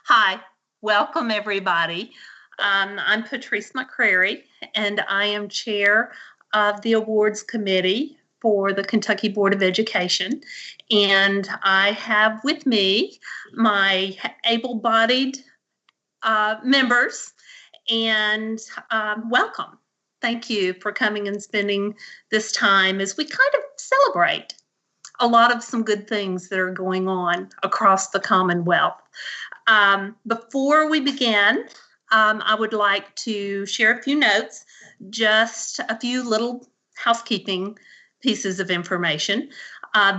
Hi, welcome everybody. I'm Patrice McCrary, and I am chair of the awards committee for the Kentucky Board of Education. And I have with me my able-bodied members, and welcome. Thank you for coming and spending this time as we kind of celebrate a lot of some good things that are going on across the Commonwealth. Before we begin, I would like to share a few notes, just a few little housekeeping pieces of information.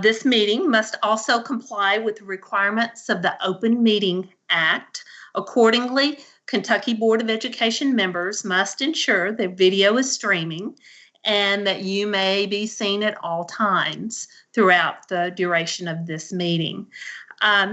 This meeting must also comply with the requirements of the Open Meeting Act. Accordingly, Kentucky Board of Education members must ensure that video is streaming and that you may be seen at all times throughout the duration of this meeting.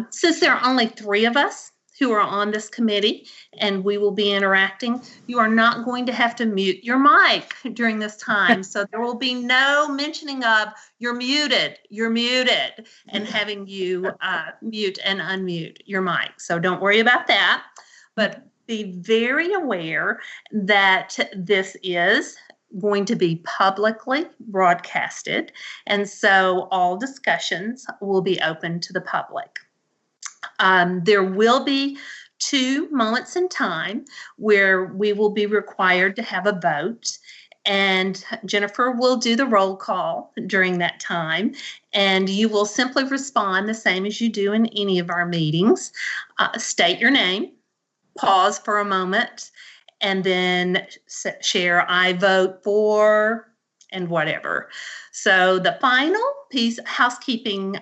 Since there are only 3 of us who are on this committee and we will be interacting, you are not going to have to mute your mic during this time. So there will be no mentioning of you're muted, and having you mute and unmute your mic. So don't worry about that, but be very aware that this is going to be publicly broadcasted, and so all discussions will be open to the public. There will be 2 moments in time where we will be required to have a vote, and Jennifer will do the roll call during that time, and you will simply respond the same as you do in any of our meetings. State your name, pause for a moment, and then share I vote for and whatever. So the final housekeeping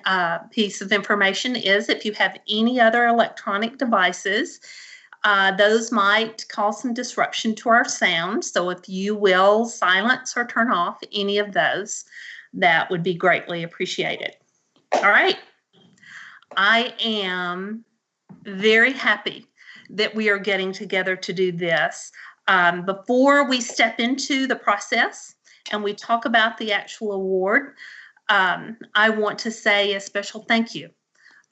piece of information is if you have any other electronic devices, those might cause some disruption to our sound. So if you will silence or turn off any of those, that would be greatly appreciated. All right. I am very happy that we are getting together to do this. Before we step into the process and we talk about the actual award, I want to say a special thank you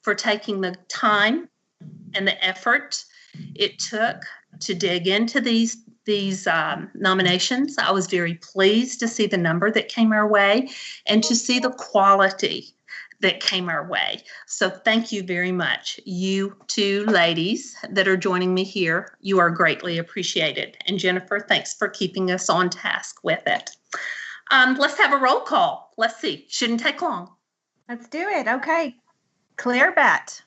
for taking the time and the effort it took to dig into these nominations. I was very pleased to see the number that came our way and to see the quality that came our way. So thank you very much. You 2 ladies that are joining me here, you are greatly appreciated. And Jennifer, thanks for keeping us on task with it. Let's have a roll call. Let's see. Shouldn't take long. Let's do it. Okay. Claire Batt.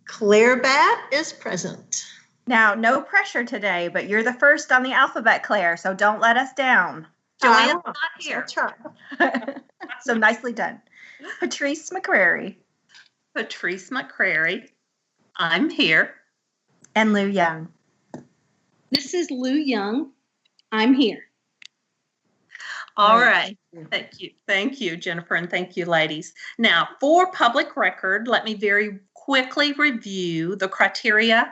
Claire Batt is present. Now, no pressure today, but you're the first on the alphabet, Claire, so don't let us down. Joanne's not here. So nicely done. Patrice McCrary. Patrice McCrary. I'm here. And Lou Young. This is Lou Young. I'm here. All right. Thank you. Thank you, Jennifer, and thank you, ladies. Now, for public record, let me very quickly review the criteria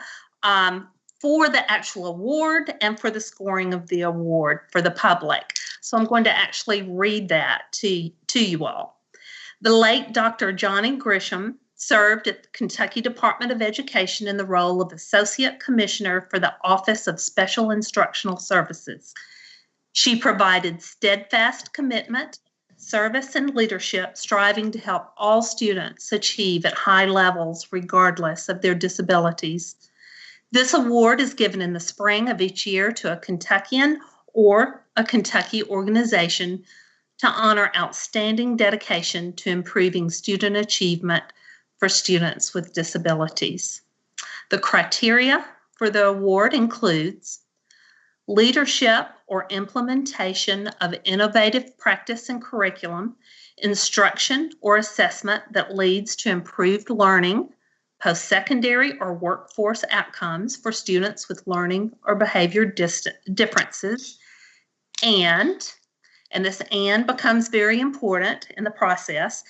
for the actual award and for the scoring of the award for the public. So I'm going to actually read that to you all. The late Dr. Johnny Grisham served at the Kentucky Department of Education in the role of Associate Commissioner for the Office of Special Instructional Services. She provided steadfast commitment, service, and leadership, striving to help all students achieve at high levels regardless of their disabilities. This award is given in the spring of each year to a Kentuckian or a Kentucky organization to honor outstanding dedication to improving student achievement for students with disabilities. The criteria for the award includes leadership or implementation of innovative practice and curriculum, instruction or assessment that leads to improved learning, post-secondary or workforce outcomes for students with learning or behavior differences, and this and becomes very important in the process,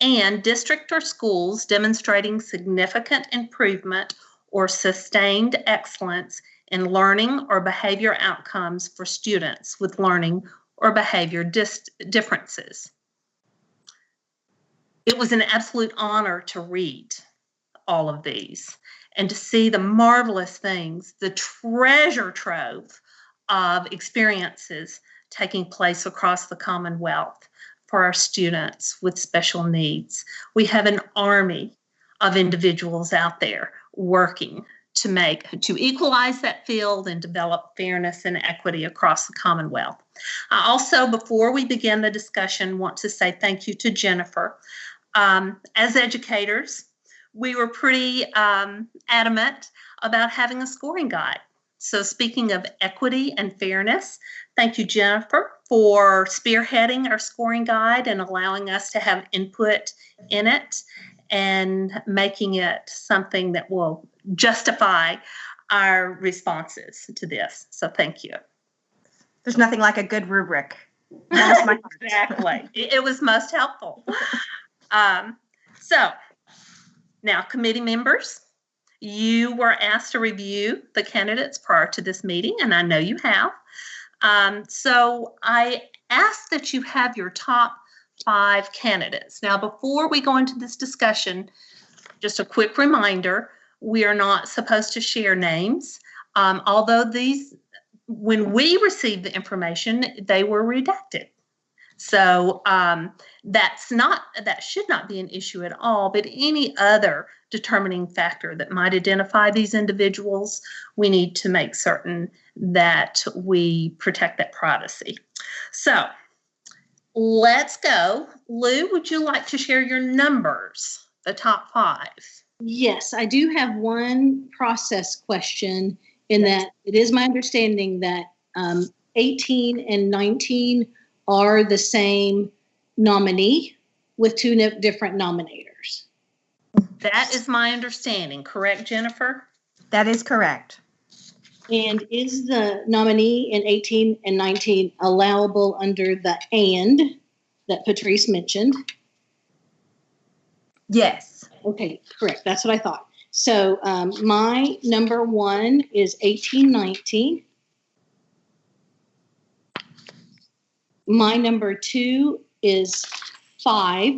and district or schools demonstrating significant improvement or sustained excellence in learning or behavior outcomes for students with learning or behavior differences. It was an absolute honor to read all of these and to see the marvelous things, the treasure trove of experiences taking place across the Commonwealth for our students with special needs. We have an army of individuals out there working to equalize that field and develop fairness and equity across the Commonwealth. I also, before we begin the discussion, want to say thank you to Jennifer. As educators, we were pretty adamant about having a scoring guide. So speaking of equity and fairness, thank you, Jennifer, for spearheading our scoring guide and allowing us to have input in it and making it something that will justify our responses to this. So thank you. There's nothing like a good rubric. Exactly. It was most helpful. So now, committee members, you were asked to review the candidates prior to this meeting, and I know you have. So I ask that you have your top 5 candidates. Now, before we go into this discussion, just a quick reminder, we are not supposed to share names. Although when we received the information, they were redacted. So that should not be an issue at all, but any other determining factor that might identify these individuals, we need to make certain that we protect that privacy. So let's go. Lou, would you like to share your numbers, the top 5? Yes, I do have one process question in that it is my understanding that 18 and 19 are the same nominee with 2 different nominators. That is my understanding. Correct, Jennifer? That is correct. And is the nominee in 18 and 19 allowable under the "and" that Patrice mentioned? Yes. Okay, correct. That's what I thought. So my number 1 is 1819. My number 2 is 5.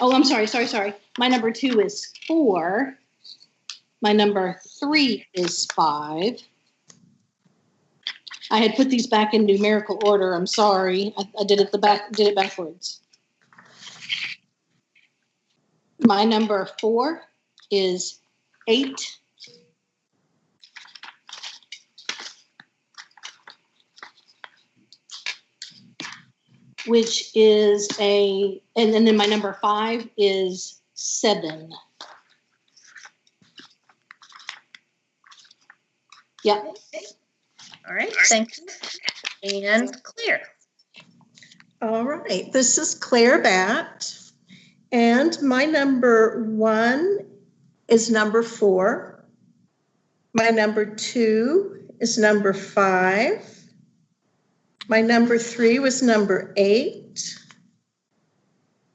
Oh, I'm sorry. My number 2 is 4. My number 3 is 5. I had put these back in numerical order. I'm sorry. I did it backwards. My number 4 is 8. Which is and then my number 5 is 7. Yeah. All right, thank you. And Claire. All right, this is Claire Batt, and my number 1 is number 4. My number 2 is number 5. My number 3 was number 8.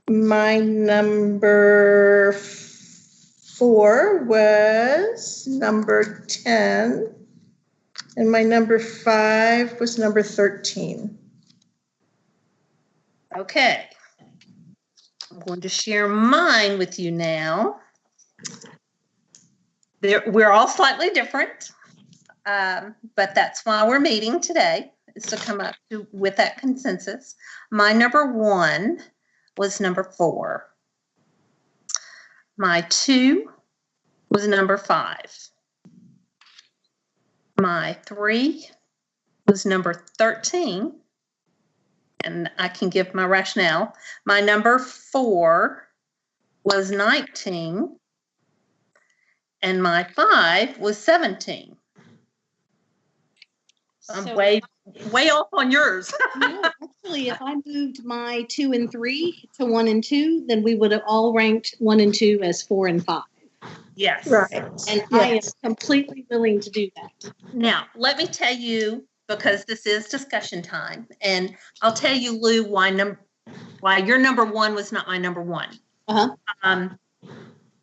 My number 4 was number 10. And my number 5 was number 13. Okay. I'm going to share mine with you now. We're all slightly different, but that's why we're meeting today, is to come up with that consensus. My number 1 was number 4. My 2 was number 5. My 3 was number 13, and I can give my rationale. My number 4 was 19, and my 5 was 17. I'm way off on yours. No, actually, if I moved my 2 and 3 to 1 and 2, then we would have all ranked 1 and 2 as 4 and 5. Yes. Right. And Yes. I am completely willing to do that. Now, let me tell you, because this is discussion time, and I'll tell you, Lou, why your number 1 was not my number 1. Uh-huh.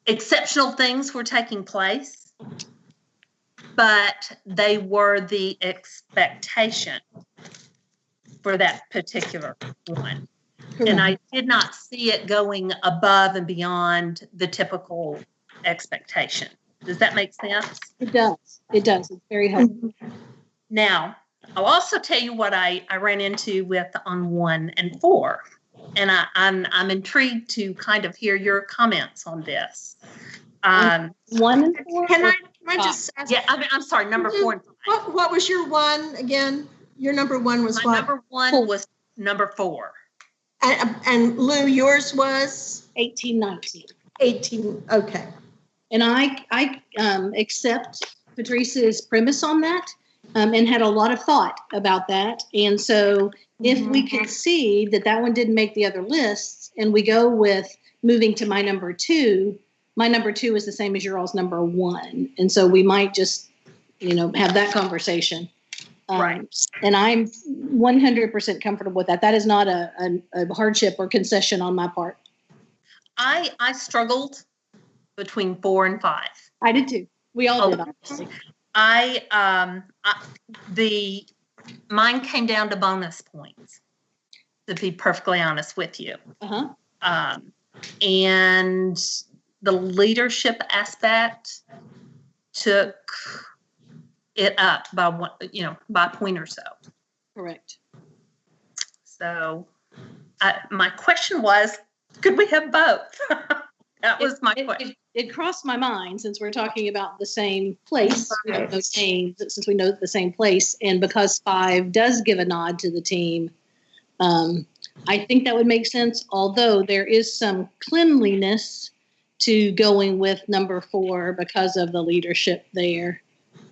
Exceptional things were taking place, but they were the expectation for that particular one. And I did not see it going above and beyond the typical expectation. Does that make sense? It does. It does. It's very helpful. Now, I'll also tell you what I ran into with on 1 and 4. And I'm intrigued to kind of hear your comments on this. 1 and 4? Can I just ask? Yeah, I'm sorry, number 4 and 5. What was your 1 again? Your number 1 was My what? number 1 was number 4. And Lou, yours was 18, 19. 18. Okay. And I accept Patrice's premise on that, and had a lot of thought about that. And so if we can see that one didn't make the other lists, and we go with moving to my number 2 is the same as your all's number 1. And so we might just, have that conversation. Right. And I'm 100% comfortable with that. That is not a hardship or concession on my part. I struggled between 4 and 5. I did too. We all did, obviously. Mine came down to bonus points, to be perfectly honest with you. Uh-huh. And the leadership aspect took it up by by a point or so. Correct. So my question was, could we have both? That was my question. It crossed my mind, since we're talking about the same place, since we know the same place, and because 5 does give a nod to the team, I think that would make sense, although there is some cleanliness to going with number 4 because of the leadership there.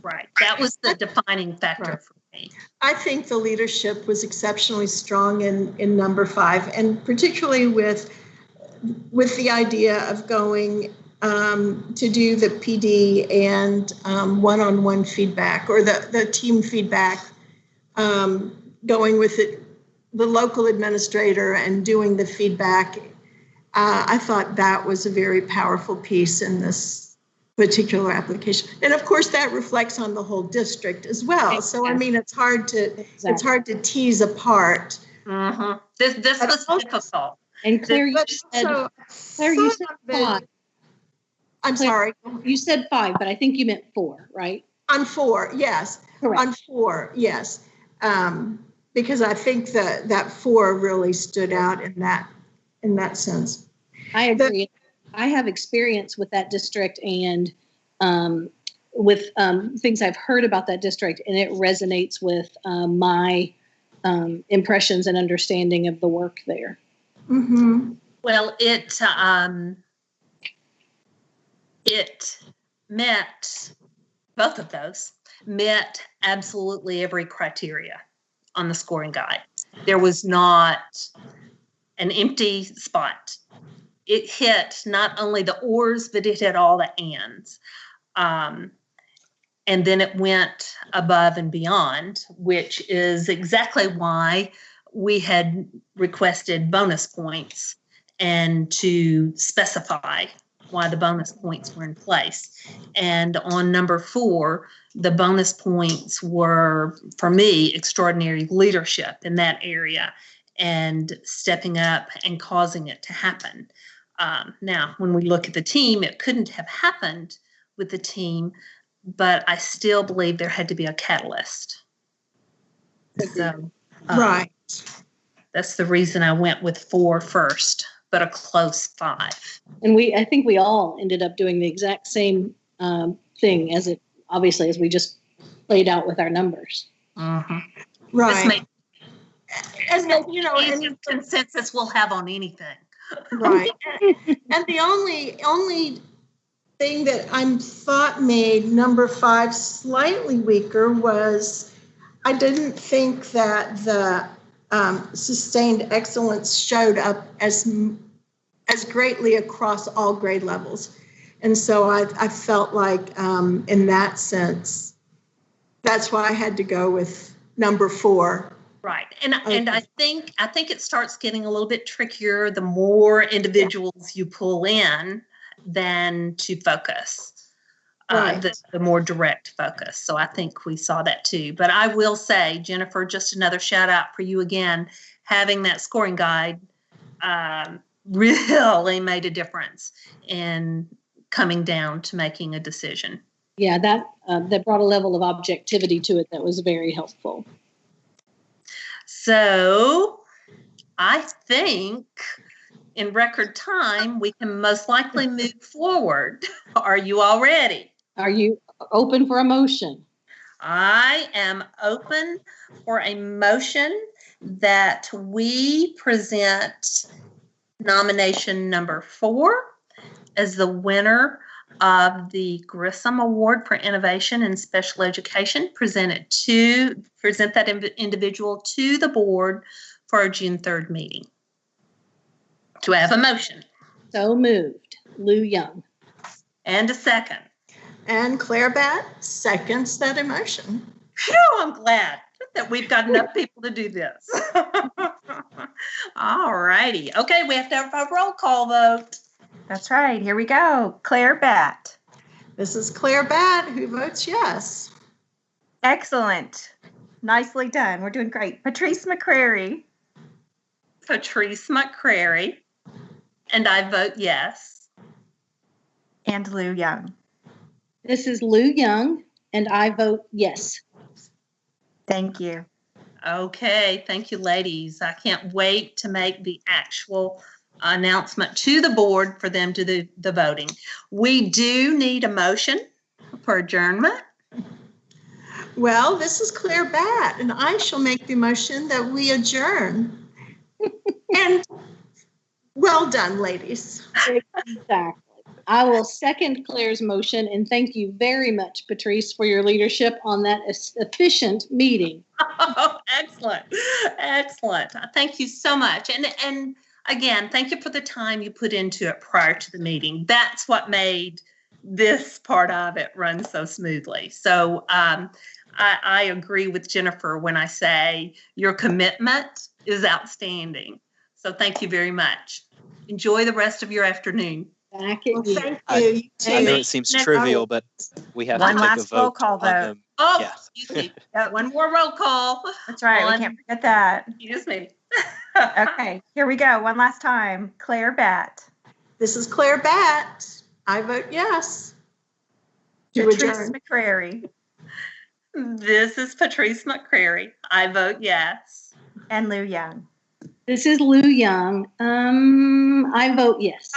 Right. That was the defining factor for me. I think the leadership was exceptionally strong in number 5, and particularly with the idea of going to do the PD and one-on-one feedback, or the team feedback, going with the local administrator and doing the feedback. I thought that was a very powerful piece in this particular application. And of course that reflects on the whole district as well. So I mean, it's hard to tease apart. Mm-hmm. This was difficult. And Claire, you said 5. I'm sorry. You said 5, but I think you meant 4, right? On 4, yes. Correct. On 4, yes. Because I think that 4 really stood out in that sense. I agree. I have experience with that district, and with things I've heard about that district, and it resonates with my impressions and understanding of the work there. Mm-hmm. Well, it met, both of those met absolutely every criteria on the scoring guide. There was not an empty spot. It hit not only the ors, but it hit all the ands. And then it went above and beyond, which is exactly why we had requested bonus points and to specify why the bonus points were in place. And on number 4, the bonus points were, for me, extraordinary leadership in that area and stepping up and causing it to happen. Now, when we look at the team, it couldn't have happened with the team, but I still believe there had to be a catalyst. So, Right. That's the reason I went with 4 first, but a close 5. And I think we all ended up doing the exact same thing as we just laid out with our numbers. Mm-hmm. Right. And any consensus we'll have on anything. Right. And the only thing that I thought made number 5 slightly weaker was I didn't think that the sustained excellence showed up as greatly across all grade levels. And so I felt like in that sense, that's why I had to go with number 4. Right. And I think it starts getting a little bit trickier the more individuals you pull in than to focus. Right. The more direct focus. So I think we saw that too. But I will say, Jennifer, just another shout out for you again, having that scoring guide really made a difference in coming down to making a decision. Yeah, that brought a level of objectivity to it that was very helpful. So I think in record time, we can most likely move forward. Are you all ready? Are you open for a motion? I am open for a motion that we present nomination number 4 as the winner of the Grissom Award for Innovation in Special Education. Present that individual to the board for our June 3rd meeting. Do I have a motion? So moved. Lou Young. And a second. And Claire Batt seconds that emotion. Phew, I'm glad that we've got enough people to do this. All righty. Okay, we have to have a roll call vote. That's right. Here we go. Claire Batt. This is Claire Batt who votes yes. Excellent. Nicely done. We're doing great. Patrice McCrary. Patrice McCrary. And I vote yes. And Lou Young. This is Lou Young, and I vote yes. Thank you. Okay, thank you, ladies. I can't wait to make the actual announcement to the board for them to do the voting. We do need a motion for adjournment. Well, this is Claire Batt, and I shall make the motion that we adjourn. And well done, ladies. Exactly. I will second Claire's motion, and thank you very much, Patrice, for your leadership on that efficient meeting. Oh, excellent. Excellent. Thank you so much. And again, thank you for the time you put into it prior to the meeting. That's what made this part of it run so smoothly. So I agree with Jennifer when I say your commitment is outstanding. So thank you very much. Enjoy the rest of your afternoon. Back at Well, you. thank you. You too. I know it seems trivial, but we have One to take a last roll vote call on vote. them. Oh, Yeah. excuse me. One more roll call. That's right. One. We can't forget that. Excuse me. Okay, here we go. One last time. Claire Batt. This is Claire Batt. I vote yes. To Patrice adjourn. McCrary. This is Patrice McCrary. I vote yes. And Lou Young. This is Lou Young. I vote yes.